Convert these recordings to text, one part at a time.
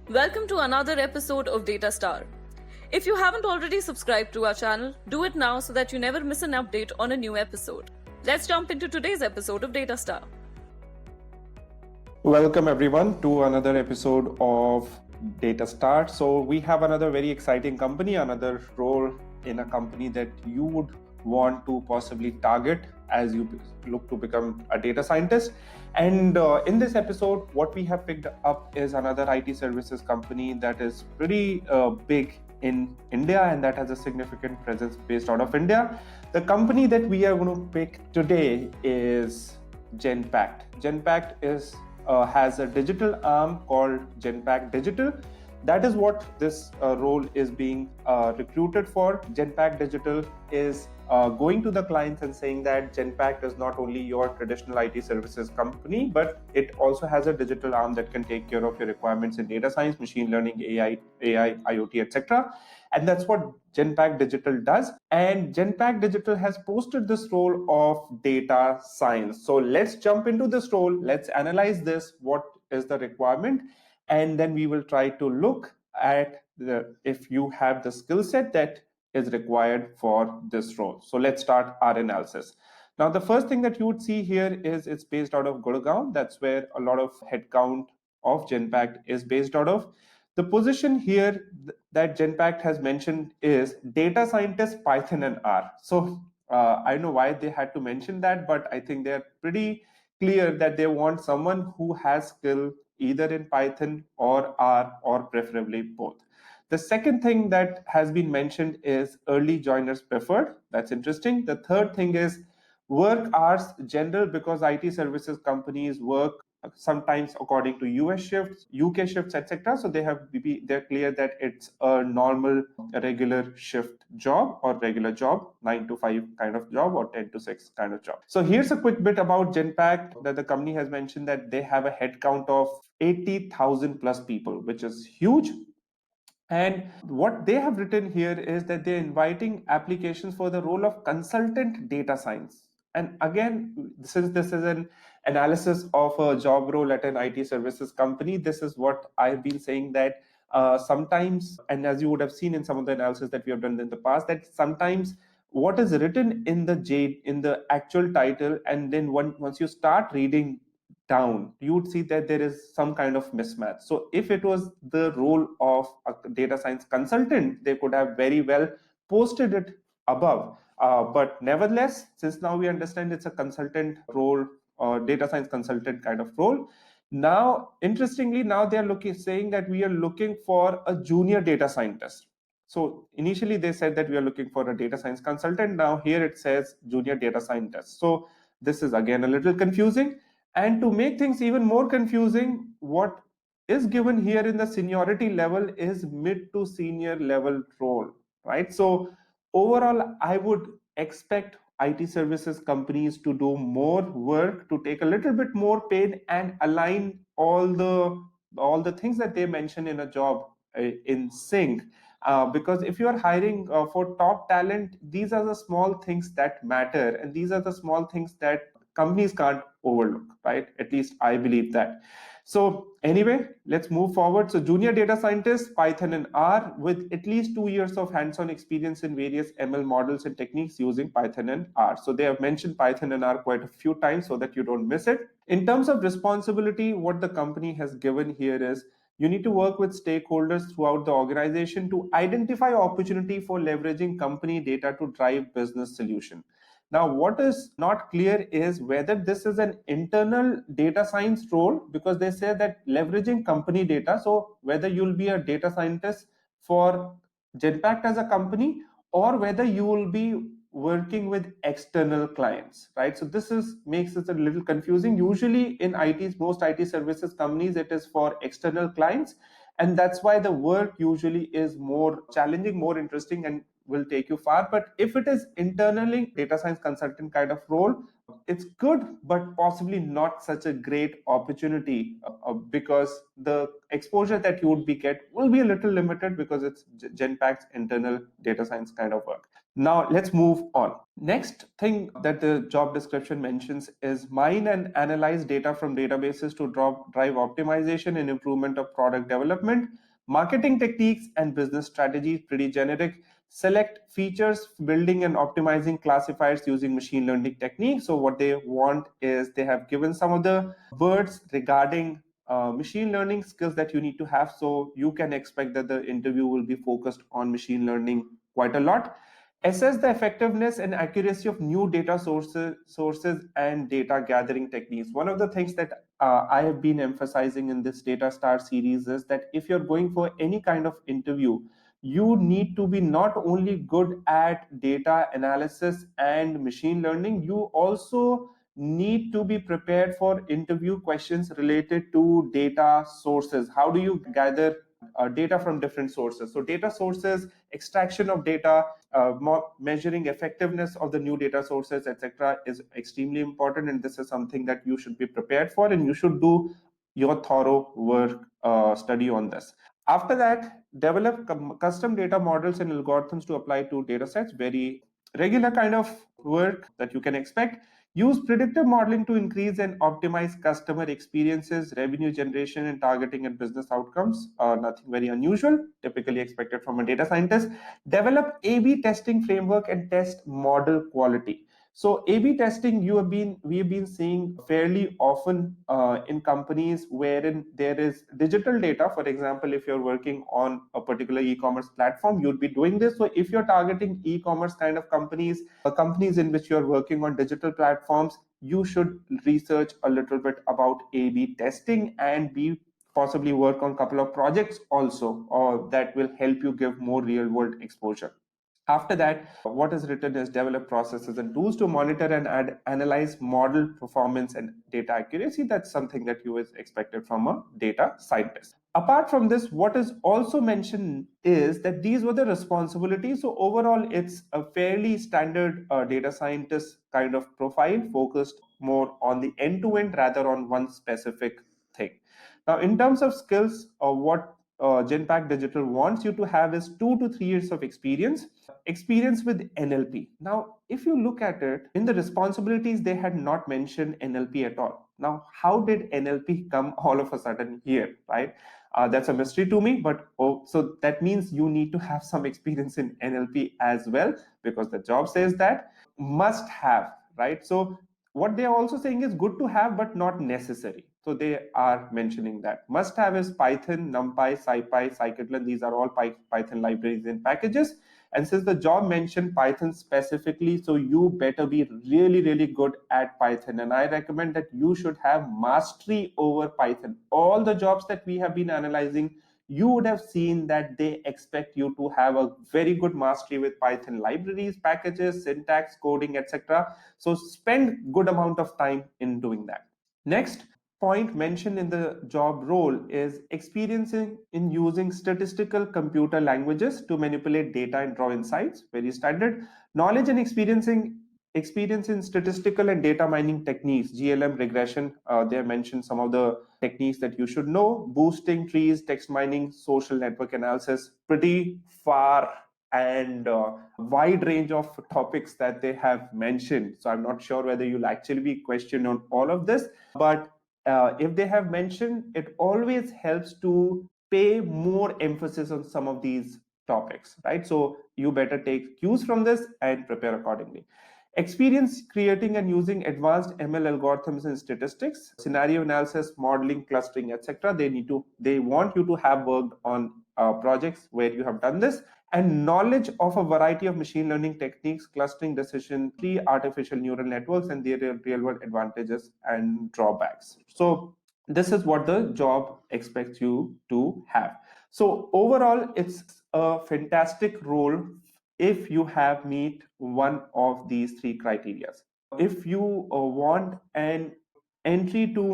Welcome to another episode of Data Star. If you haven't already subscribed to our channel, do it now so that you never miss an update on a new episode. Let's jump into today's episode of Data Star. Welcome everyone to another episode of Data Start. So we have another very exciting company, another role in a company that you would want to possibly target as you look to become a data scientist. And in this episode, what we have picked up is another IT services company that is pretty big in India and that has a significant presence based out of India. The company that we are going to pick today is Genpact. Genpact has a digital arm called Genpact Digital. That is what this role is being recruited for. Genpact Digital is going to the clients and saying that Genpact is not only your traditional IT services company, but it also has a digital arm that can take care of your requirements in data science, machine learning, AI, IoT, etc. And that's what Genpact Digital does. And Genpact Digital has posted this role of data science. So let's jump into this role. Let's analyze this. What is the requirement? And then we will try to look at if you have the skill set that is required for this role. So let's start our analysis. Now, the first thing that you would see here is it's based out of Gurgaon. That's where a lot of headcount of Genpact is based out of. The position here that Genpact has mentioned is data scientist, Python and R. So I don't know why they had to mention that, but I think they're pretty clear that they want someone who has skill either in Python or R or preferably both. The second thing that has been mentioned is early joiners preferred. That's interesting. The third thing is work hours general, because IT services companies work sometimes according to US shifts, UK shifts, etc. So they're clear that it's a normal regular shift job or regular job, 9 to 5 kind of job or 10 to 6 kind of job. So here's a quick bit about Genpact that the company has mentioned that they have a headcount of 80,000 plus people, which is huge. And what they have written here is that they're inviting applications for the role of consultant data science. And again, since this is an analysis of a job role at an IT services company, this is what I've been saying that sometimes, and as you would have seen in some of the analysis that we have done in the past, that sometimes what is written in the actual title, and then once you start reading down, you would see that there is some kind of mismatch. So if it was the role of a data science consultant, they could have very well posted it above. But nevertheless, since now we understand it's a consultant role or data science consultant kind of role, now interestingly, now they are saying that we are looking for a junior data scientist. So initially they said that we are looking for a data science consultant. Now here it says junior data scientist. So this is again a little confusing. And to make things even more confusing, what is given here in the seniority level is mid to senior level role, right? So overall, I would expect IT services companies to do more work, to take a little bit more pain and align all the things that they mention in a job in sync. Because if you are hiring for top talent, these are the small things that matter, and these are the small things that companies can't overlook, right? At least I believe that. So anyway, let's move forward. So junior data scientist, Python and R with at least 2 years of hands-on experience in various ML models and techniques using Python and R. So they have mentioned Python and R quite a few times so that you don't miss it. In terms of responsibility, what the company has given here is you need to work with stakeholders throughout the organization to identify opportunity for leveraging company data to drive business solution. Now, what is not clear is whether this is an internal data science role, because they say that leveraging company data. So whether you'll be a data scientist for Genpact as a company, or whether you will be working with external clients, right? So this makes it a little confusing. Usually in most IT services companies, it is for external clients. And that's why the work usually is more challenging, more interesting, and will take you far. But if it is internally data science consultant kind of role, it's good, but possibly not such a great opportunity because the exposure that you would get will be a little limited because it's Genpact's internal data science kind of work. Now let's move on. Next thing that the job description mentions is mine and analyze data from databases to drive optimization and improvement of product development. Marketing techniques and business strategies, pretty generic. Select features, building and optimizing classifiers using machine learning techniques. So what they want is they have given some of the words regarding machine learning skills that you need to have. So you can expect that the interview will be focused on machine learning quite a lot. Assess the effectiveness and accuracy of new data sources and data gathering techniques. One of the things that I have been emphasizing in this Data Star series is that if you're going for any kind of interview, you need to be not only good at data analysis and machine learning, you also need to be prepared for interview questions related to data sources. How do you gather data from different sources? So data sources, extraction of data, measuring effectiveness of the new data sources, etc., is extremely important, and this is something that you should be prepared for, and you should do your thorough work study on this. After that, develop custom data models and algorithms to apply to data sets. Very regular kind of work that you can expect. Use predictive modeling to increase and optimize customer experiences, revenue generation, and targeting and business outcomes. Nothing very unusual, typically expected from a data scientist. Develop A/B testing framework and test model quality. So A/B testing, we have been seeing fairly often in companies wherein there is digital data. For example, if you're working on a particular e-commerce platform, you'll be doing this. So if you're targeting e-commerce kind of companies, companies in which you're working on digital platforms, you should research a little bit about A/B testing and possibly work on a couple of projects also, or that will help you give more real world exposure. After that, what is written is develop processes and tools to monitor and analyze model performance and data accuracy. That's something that you is expected from a data scientist. Apart from this, what is also mentioned is that these were the responsibilities. So overall, it's a fairly standard data scientist kind of profile, focused more on the end-to-end rather on one specific thing. Now, in terms of skills, what Genpact Digital wants you to have is 2 to 3 years of experience with NLP. Now, if you look at it, in the responsibilities, they had not mentioned NLP at all. Now, how did NLP come all of a sudden here, right? That's a mystery to me, but so that means you need to have some experience in NLP as well, because the job says that must have, right? So what they are also saying is good to have, but not necessary. So they are mentioning that must have is Python, NumPy, SciPy, Scikit-learn. These are all Python libraries and packages. And since the job mentioned Python specifically, so you better be really, really good at Python. And I recommend that you should have mastery over Python. All the jobs that we have been analyzing, you would have seen that they expect you to have a very good mastery with Python libraries, packages, syntax, coding, etc. So spend good amount of time in doing that. Next point mentioned in the job role is experiencing in using statistical computer languages to manipulate data and draw insights. Very standard. Knowledge and experience in statistical and data mining techniques, GLM regression. They have mentioned some of the techniques that you should know: boosting trees, text mining, social network analysis. Pretty far and wide range of topics that they have mentioned. So I'm not sure whether you'll actually be questioned on all of this, but if they have mentioned, it always helps to pay more emphasis on some of these topics, right? So you better take cues from this and prepare accordingly. Experience creating and using advanced ML algorithms and statistics, scenario analysis, modeling, clustering, etc. They want you to have worked on projects where you have done this, and knowledge of a variety of machine learning techniques, clustering, decision tree, artificial neural networks, and their real world advantages and drawbacks. So this is what the job expects you to have. So overall, it's a fantastic role if you have meet one of these three criteria. If you want an entry to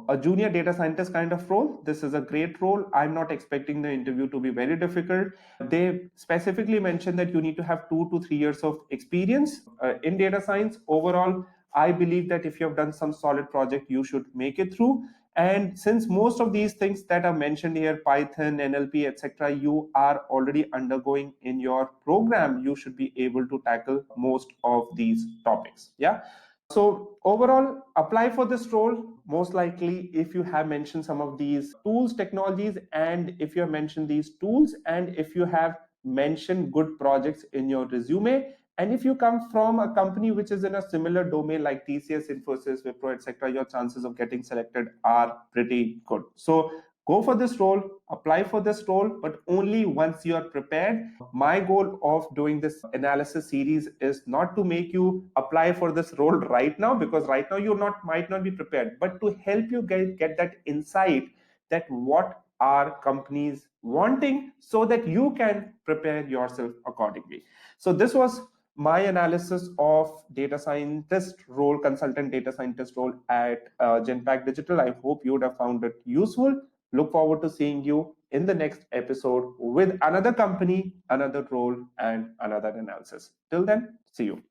a junior data scientist kind of role, this is a great role. I'm not expecting the interview to be very difficult. They specifically mentioned that you need to have 2 to 3 years of experience in data science. Overall, I believe that if you have done some solid project, you should make it through. And since most of these things that are mentioned here, Python, NLP, etc., you are already undergoing in your program, you should be able to tackle most of these topics. Yeah. So overall, apply for this role. Most likely, if you have mentioned some of these tools, technologies, and if you have mentioned these tools, and if you have mentioned good projects in your resume, and if you come from a company which is in a similar domain like TCS, Infosys, Wipro, etc., your chances of getting selected are pretty good. So go for this role, apply for this role, but only once you are prepared. My goal of doing this analysis series is not to make you apply for this role right now, because right now you might not be prepared, but to help you get that insight that what are companies wanting, so that you can prepare yourself accordingly. So this was my analysis of data scientist role, consultant data scientist role at Genpact Digital. I hope you would have found it useful. Look forward to seeing you in the next episode with another company, another role, and another analysis. Till then, see you.